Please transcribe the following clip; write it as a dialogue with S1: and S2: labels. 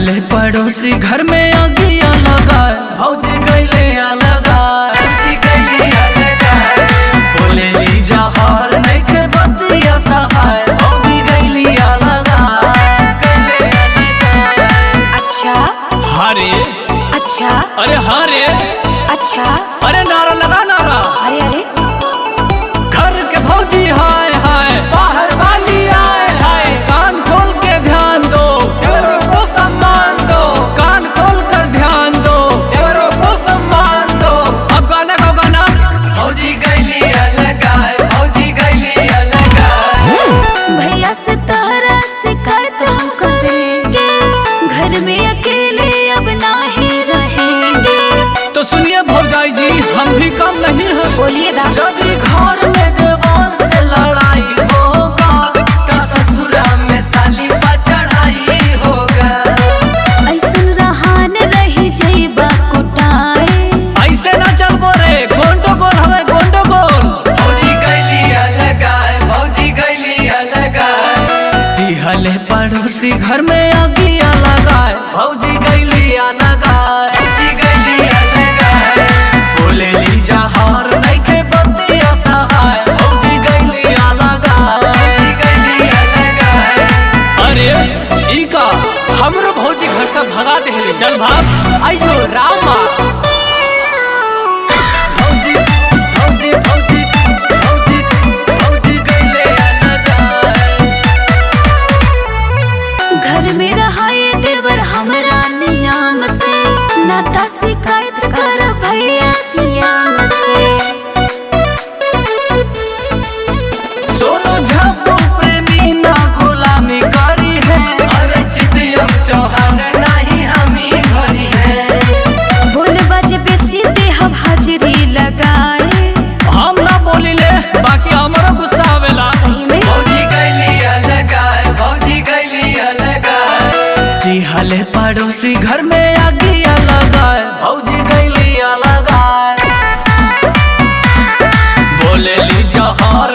S1: दिहले पड़ोसी घर में आगिया लगाए, भौजी गईले लगाए, बोले ली जहर नहीं के बतिया सहाय, भौजी गईली लगाए।
S2: अच्छा
S1: हरे
S2: अच्छा
S1: अरे हरे
S2: अच्छा
S1: अरे नारा लगा नारा।
S2: अरे अरे
S1: घर के भौजी हाय हाय, बाहर वाली आए हाय, कान खोल के ध्यान दो, देवरों को सम्मान दो, कान खोल कर ध्यान दो, देवरों को सम्मान दो। अब गाना गाओ गाना। भौजी गईली लगाए, भौजी गईली लगाए।
S2: भैया से तहरा शिकायत हम करेंगे, घर में अकेले अब नहीं रहेंगे।
S1: तो सुनिए भौजाई जी, हम भी कम नहीं हैं।
S2: बोलिए ना।
S1: जब घर में देवर से लड़ाई होगा, तो ससुरा में साली पर चढ़ाई होगा।
S2: ऐसन रहान रही जइबा कुटाए,
S1: ऐसे ना चल बोरे, गोंडो गोल हमें गोंडो गोल। भौजी गईली लगाए, भौजी गईली लगाए। दिहले पड़ोसी घर में आगिया लगाए, भौजी गईली लगाए, भौजी गईली लगाए। बोले ली जहर नहीं के बतिया सहाय, भौजी गईली लगाए, भौजी गईली लगाए। अरे ई का हमरो भौजी घर से भगा देले, चल भाग। अयो रामा। भौजी भौजी भौजी भौजी भौजी गईले लगाए।
S2: घर में रहाए देवर हमरा नियम से, नाता शिकायत कर भैया सियाम से।
S1: सोनू झप्पू प्रेमी ना गुलामी करी है, अरे चितियम चौहान नहीं हमी घरी है।
S2: बोल बजे बेसी देहब हाजिरी लगाए,
S1: हम ना बोली ले, बाकी हमारा गुस्सा आवेला।
S2: सही में
S1: भौजी गईली लगाए, भौजी गईली लगाए। दिहले पड़ोसी घर में आगिया लगाए, भौजी गईली लगाए। बोले ली जहर